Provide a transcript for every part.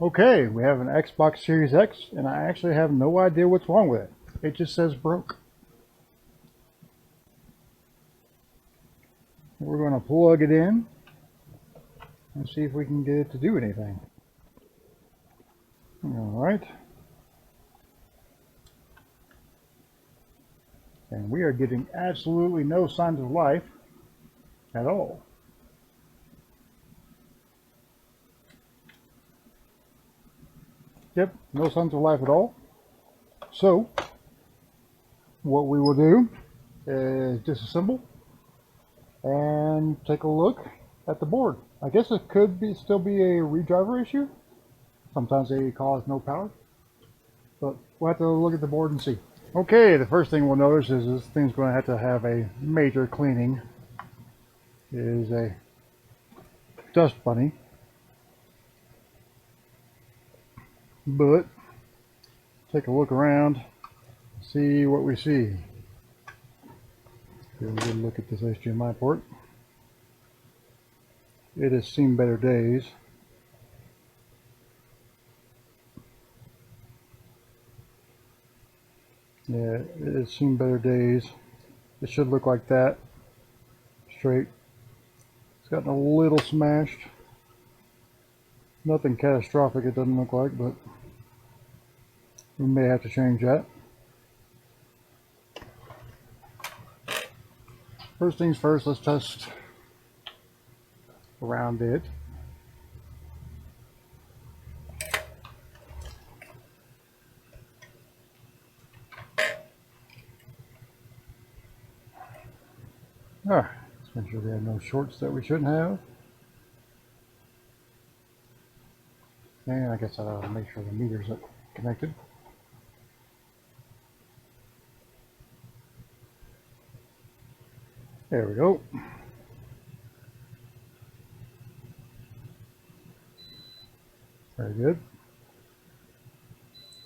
Okay, we have an Xbox Series X, and I actually have no idea what's wrong with it. It just says broke. We're going to plug it in and see if we can get it to do anything. Alright. And we are getting absolutely no signs of life at all. Yep, no signs of life at all. So, what we will do is disassemble and take a look at the board. I guess it could still be a redriver issue. Sometimes they cause no power, but we'll have to look at the board and see. Okay, the first thing we'll notice is this thing's going to have a major cleaning. It is a dust bunny, but take a look around, see what we see. Give a good look at this HDMI port. It has seen better days. Yeah, it has seen better days. It should look like that, straight. It's gotten a little smashed. Nothing catastrophic it doesn't look like, but we may have to change that. First things first, let's test around it. Alright, let's make sure we have no shorts that we shouldn't have. And I guess I'll make sure the meters are connected. There we go. Very good.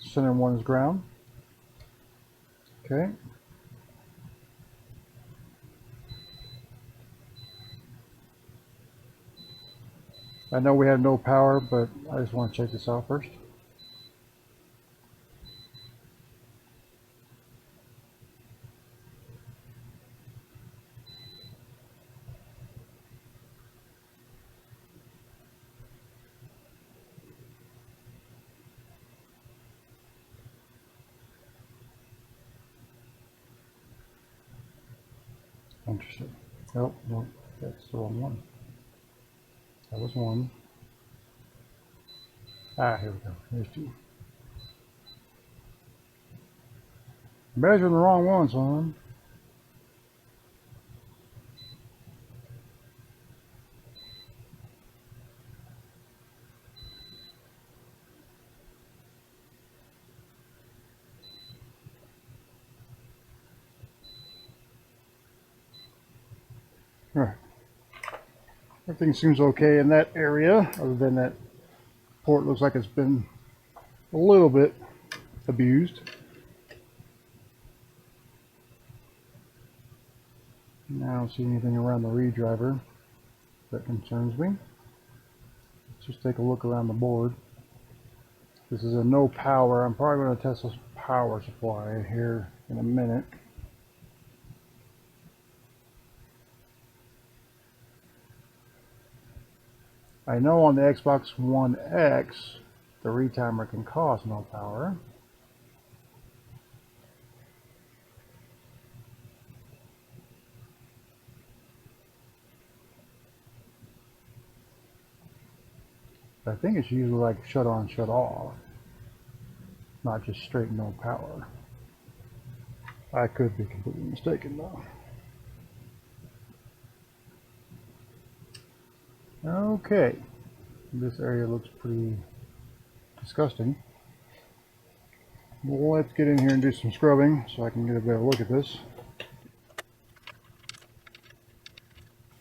Center one is ground. Okay. I know we have no power, but I just want to check this out first. Interesting. Oh, no, that's the wrong one. That was one. Ah, here we go. Here's two. Measuring the wrong one, son. Alright. Everything seems okay in that area, other than that port looks like it's been a little bit abused. Now I don't see anything around the redriver that concerns me. Let's just take a look around the board. This is a no power. I'm probably going to test this power supply here in a minute. I know on the Xbox One X, the retimer can cause no power. I think it's usually like shut on, shut off, not just straight no power. I could be completely mistaken though. Okay, this area looks pretty disgusting. Well, let's get in here and do some scrubbing so I can get a better look at this.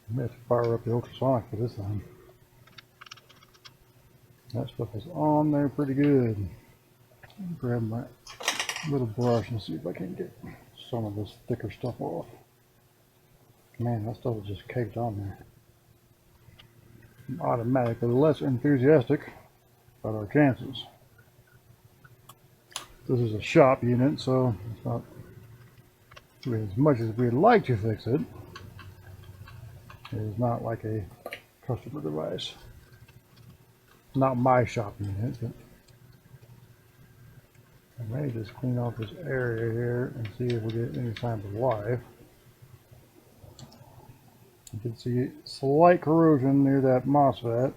I may have to fire up the ultrasonic for this time. That stuff is on there pretty good. Grab my little brush and see if I can get some of this thicker stuff off. Man, that stuff is just caked on there. I'm automatically less enthusiastic about our chances. This is a shop unit, so it's not as much as we'd like to fix it. It is not like a customer device. Not my shop unit, but I may just clean off this area here and see if we get any signs of life. You can see slight corrosion near that MOSFET.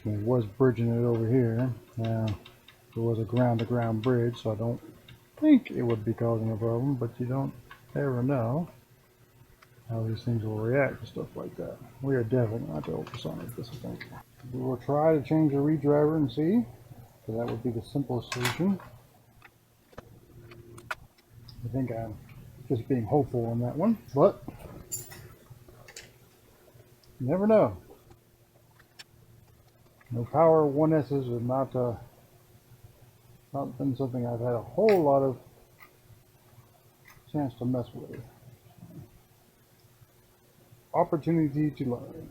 It was bridging it over here. Now, there was a ground-to-ground bridge, so I don't think it would be causing a problem, but you don't ever know how these things will react to stuff like that. We are definitely not the ultrasonic this, I think. We will try to change the redriver and see, so that would be the simplest solution. I think I'm just being hopeful on that one, but you never know. No power 1S's have not been something I've had a whole lot of chance to mess with. Opportunity to learn.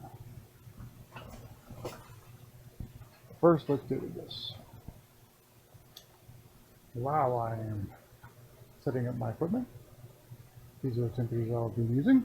First, let's do this. While I am setting up my equipment, these are the temperatures I'll be using.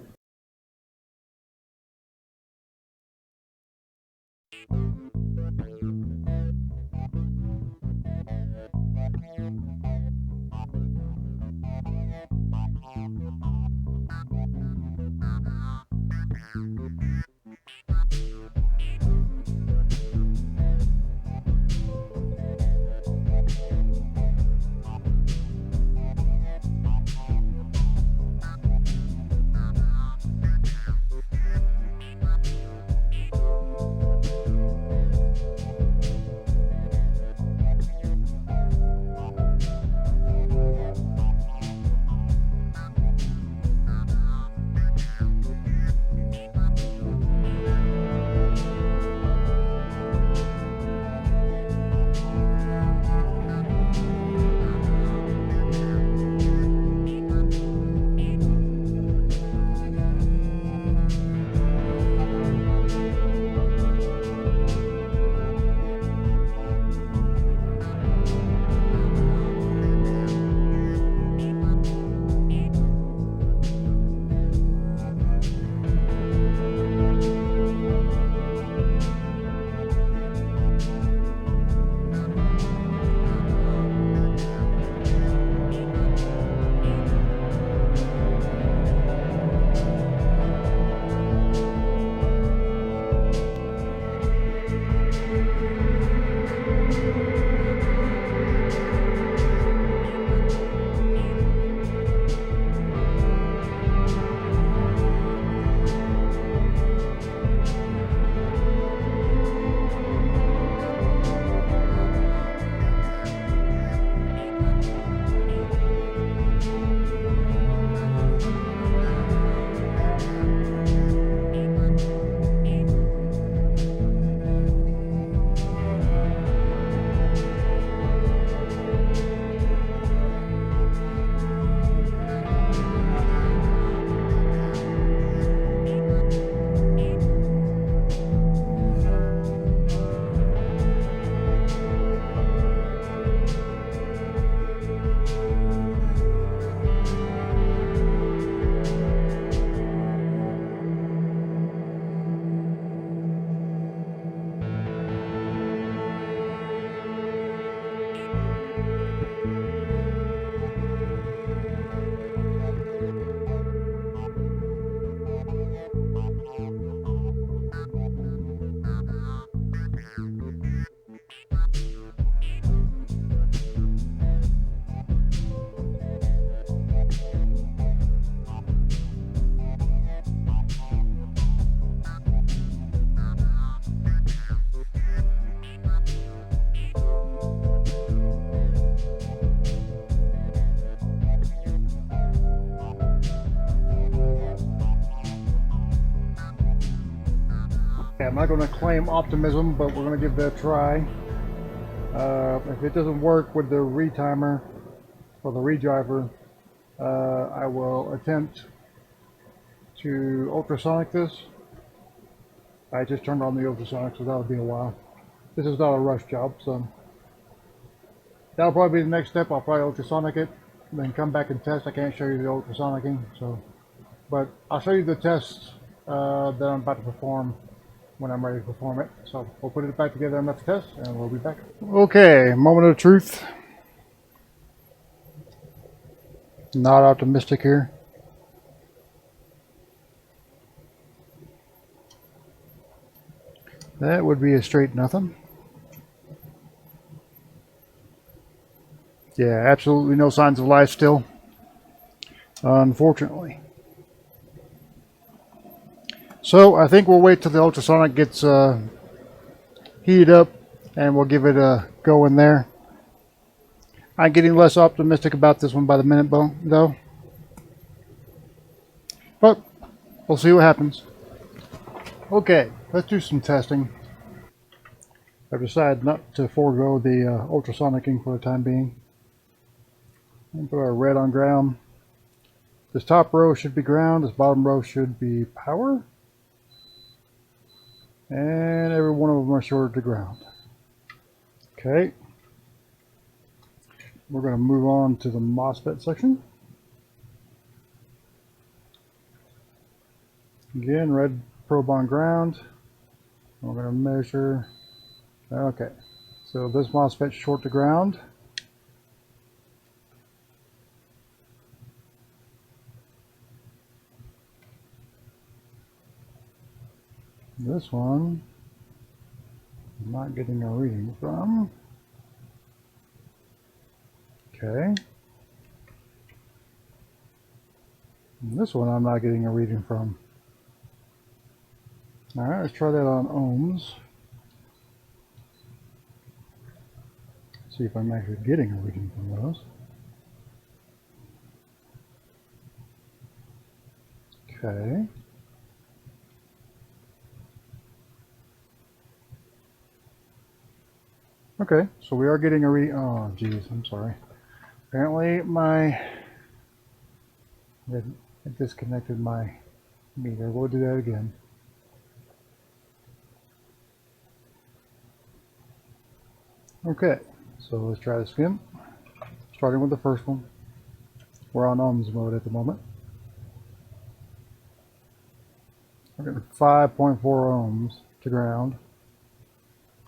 I'm not going to claim optimism, but we're going to give that a try. If it doesn't work with the retimer or the redriver, I will attempt to ultrasonic this I just turned on the ultrasonic, so that'll be a while. This is not a rush job, so that'll probably be the next step. I'll probably ultrasonic it, then come back and test. I can't show you the ultrasonicing, so, but I'll show you the tests that I'm about to perform when I'm ready to perform it. So we'll put it back together and let the test, and we'll be back. Okay, moment of truth. Not optimistic here. That would be a straight nothing. Yeah, absolutely no signs of life still, unfortunately. So I think we'll wait till the ultrasonic gets heated up, and we'll give it a go in there. I'm getting less optimistic about this one by the minute, though. But we'll see what happens. Okay, let's do some testing. I've decided not to forego the ultrasonicing for the time being. And put our red on ground. This top row should be ground. This bottom row should be power. And every one of them are shorted to ground. Okay. We're going to move on to the MOSFET section. Again, red probe on ground. We're going to measure. Okay. So this MOSFET's short to ground. This one, I'm not getting a reading from. Okay. And this one I'm not getting a reading from. All right, let's try that on ohms. See if I'm actually getting a reading from those. Okay. Okay, so we are getting a reading. Oh, geez, I'm sorry. Apparently it disconnected my meter. We'll do that again. Okay, so let's try this again. Starting with the first one. We're on ohms mode at the moment. We're getting 5.4 ohms to ground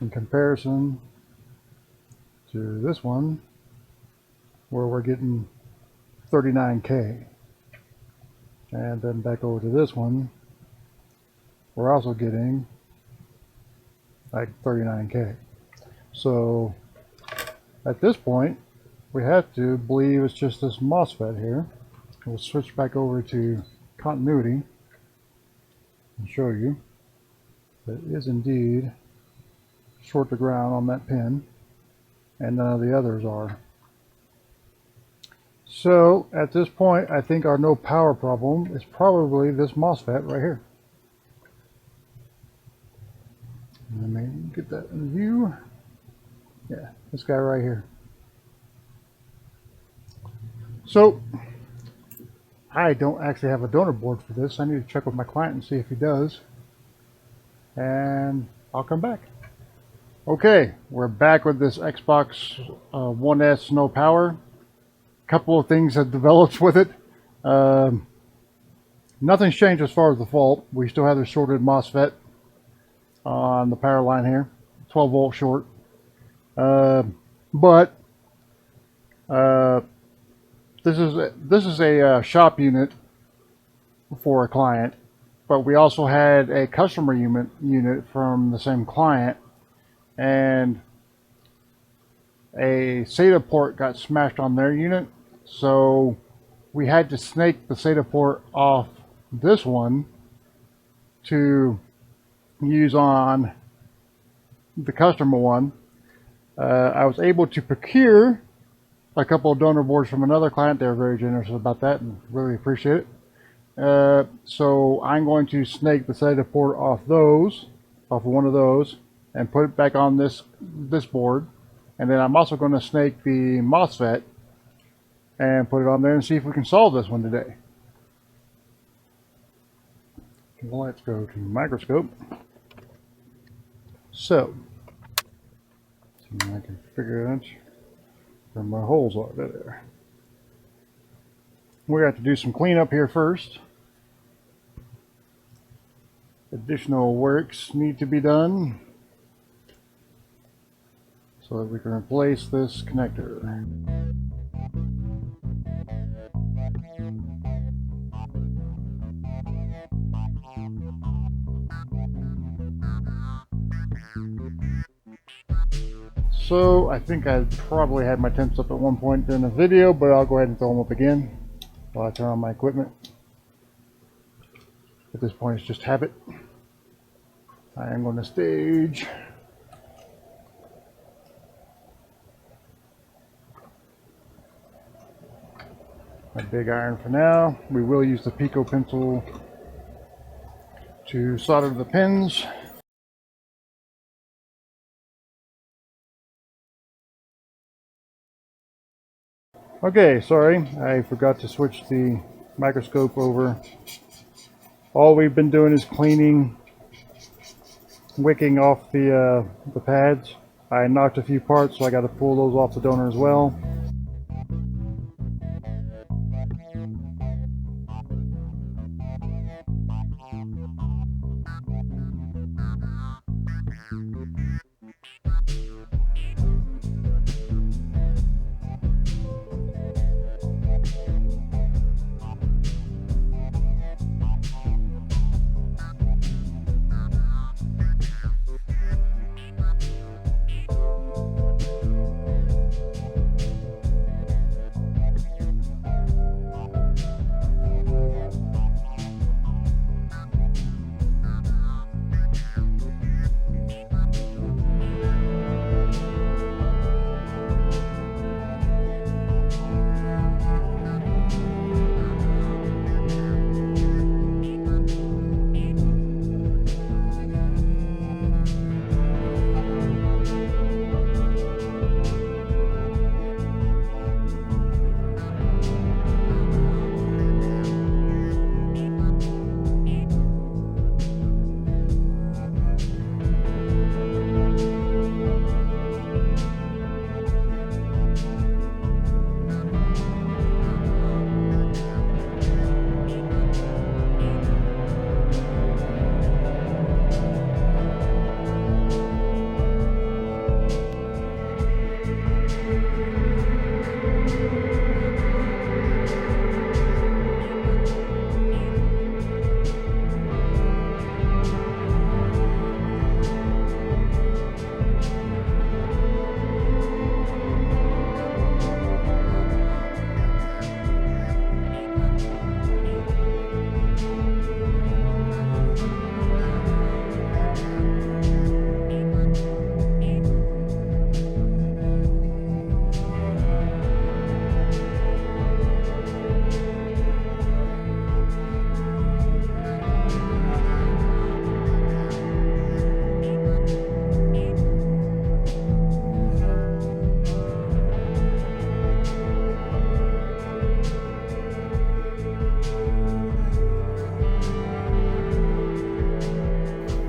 in comparison to this one where we're getting 39K. And then back over to this one, we're also getting like 39K. So at this point, we have to believe it's just this MOSFET here. We'll switch back over to continuity and show you that it is indeed short to ground on that pin, and none of the others are. So at this point, I think our no power problem is probably this MOSFET right here. Let me get that in view. Yeah, this guy right here. So I don't actually have a donor board for this. I need to check with my client and see if he does. And I'll come back. Okay, we're back with this Xbox One S no power. A couple of things have developed with it. Nothing's changed as far as the fault. We still have the shorted MOSFET on the power line here, 12 volt short. But this is a shop unit for a client, but we also had a customer unit from the same client, and a SATA port got smashed on their unit, so we had to snake the SATA port off this one to use on the customer one. I was able to procure a couple of donor boards from another client. They were very generous about that and really appreciate it. So I'm going to snake the SATA port off of one of those, and put it back on this board. And then I'm also going to snake the MOSFET and put it on there and see if we can solve this one today. Let's go to microscope. So, see if I can figure out where my holes are. There. We have to do some cleanup here first. Additional works need to be done so that we can replace this connector. So I think I probably had my temps up at one point during the video, but I'll go ahead and throw them up again while I turn on my equipment. At this point, it's just habit. I am going to stage my big iron for now. We will use the Pico pencil to solder the pins. Okay, sorry, I forgot to switch the microscope over. All we've been doing is cleaning, wicking off the pads. I knocked a few parts, so I got to pull those off the donor as well.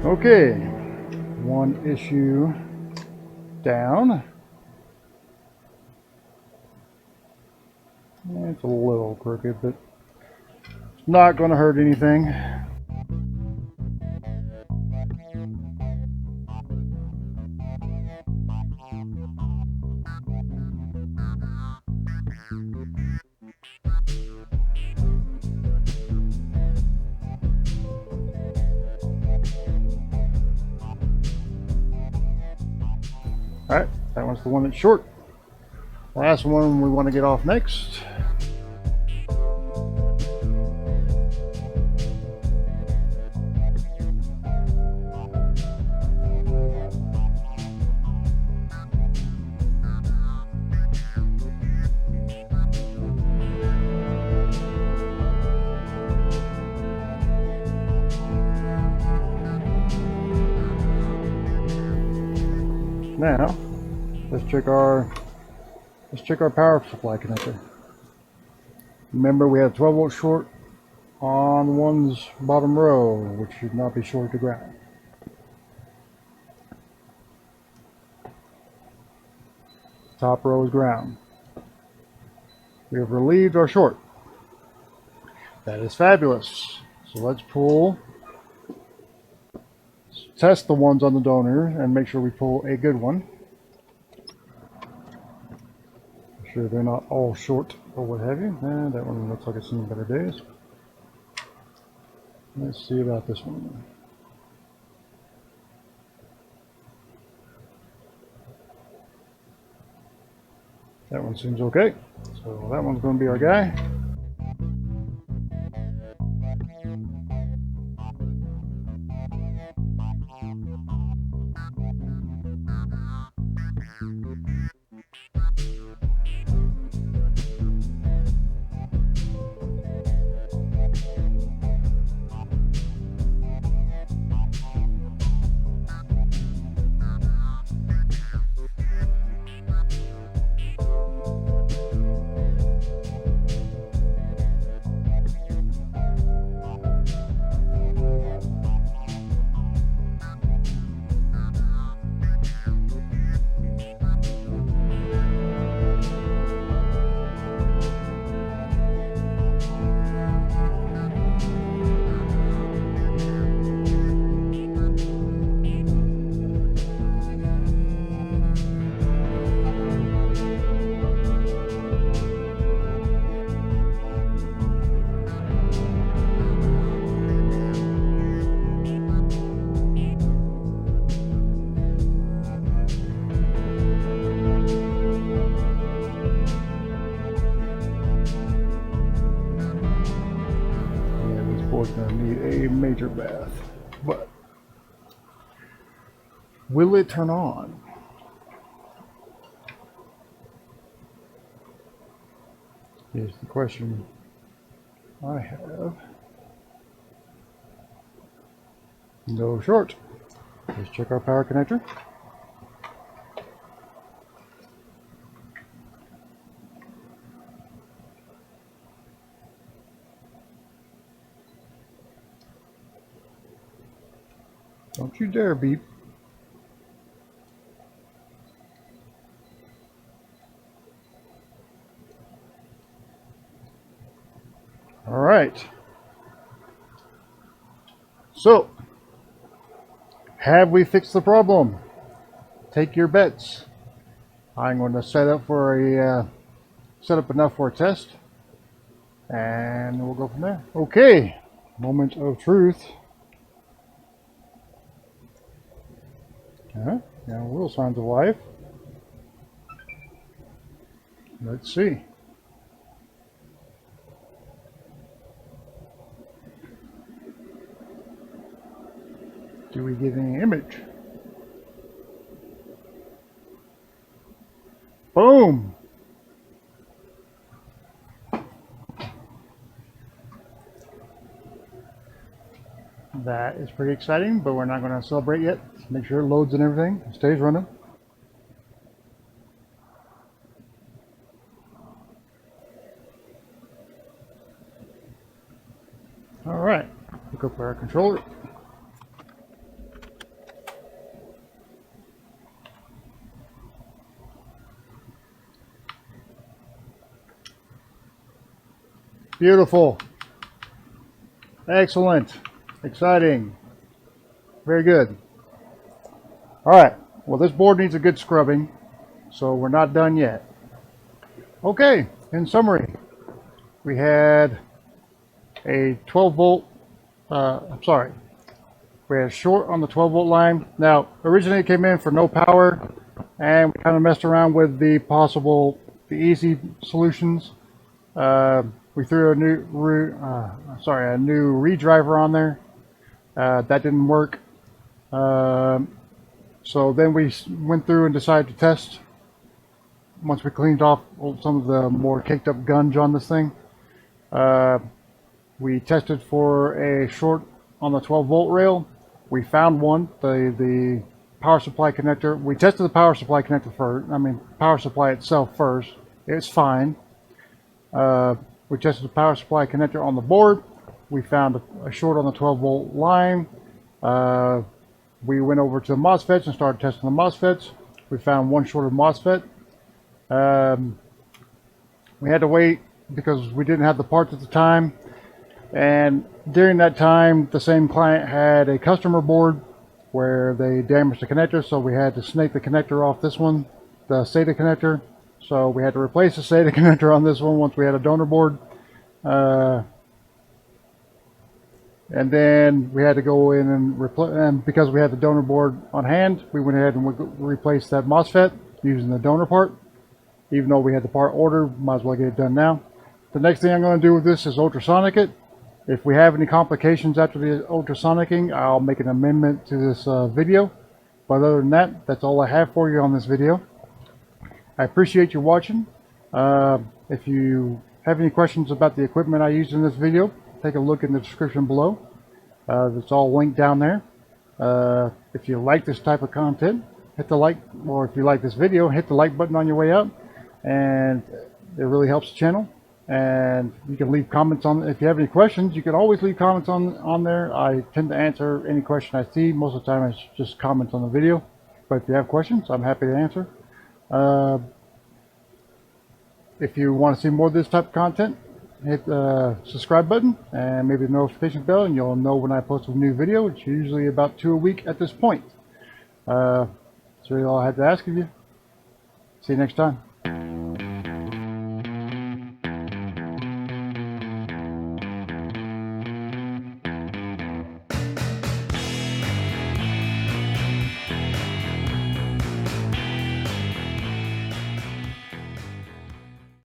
Okay, one issue down. It's a little crooked, but it's not going to hurt anything. Alright, that one's the one that's short. Last one we want to get off next. Now, let's check our power supply connector. Remember, we have 12 volt short on one's bottom row, which should not be short to ground. Top row is ground. We have relieved our short. That is fabulous. So let's test the ones on the donor and make sure we pull a good one. Make sure they're not all short or what have you. And that one looks like it's seen better days. Let's see about this one. That one seems okay. So that one's going to be our guy. Going to need a major bath, but will it turn on? Here's the question I have. No short. Let's check our power connector. Don't you dare beep. All right. So, have we fixed the problem? Take your bets. I'm going to set up enough for a test, and we'll go from there. Okay, moment of truth. Now little signs of life. Let's see. Do we get any image? Boom! That is pretty exciting, but we're not going to celebrate yet. Make sure it loads and everything. It stays running. All right, hook up our controller. Beautiful. Excellent. Exciting. Very good. All right. Well, this board needs a good scrubbing, so we're not done yet. Okay. In summary, we had a 12 volt, we had a short on the 12 volt line. Now, originally it came in for no power, and we kind of messed around with the easy solutions. We threw a new redriver on there. That didn't work. So then we went through and decided to test. Once we cleaned off some of the more caked up gunge on this thing, we tested for a short on the 12 volt rail. We found one, the power supply connector. We tested the power supply connector first. Power supply itself first. It's fine. We tested the power supply connector on the board. We found a short on the 12 volt line. We went over to the MOSFETs and started testing the MOSFETs. We found one short of MOSFET. Um, we had to wait because we didn't have the parts at the time. And during that time, the same client had a customer board where they damaged the connector, so we had to snake the connector off this one, the SATA connector. So we had to replace the SATA connector on this one once we had a donor board. And then we had to go in and replace, and because we had the donor board on hand, we went ahead and replaced that MOSFET using the donor part. Even though we had the part ordered, might as well get it done now. The next thing I'm going to do with this is ultrasonic it. If we have any complications after the ultrasonicing, I'll make an amendment to this video. But other than that, that's all I have for you on this video. I appreciate you watching. If you have any questions about the equipment I used in this video, take a look in the description below. It's all linked down there. If you like this type of content, hit the like, or if you like this video, hit the like button on your way out, and it really helps the channel. And you can leave comments on, if you have any questions, you can always leave comments on there. I tend to answer any question I see. Most of the time it's just comments on the video, but if you have questions, I'm happy to answer. If you want to see more of this type of content, hit the subscribe button and maybe the notification bell, and you'll know when I post a new video. It's usually about 2 a week at this point. That's really all I had to ask of you. See you next time.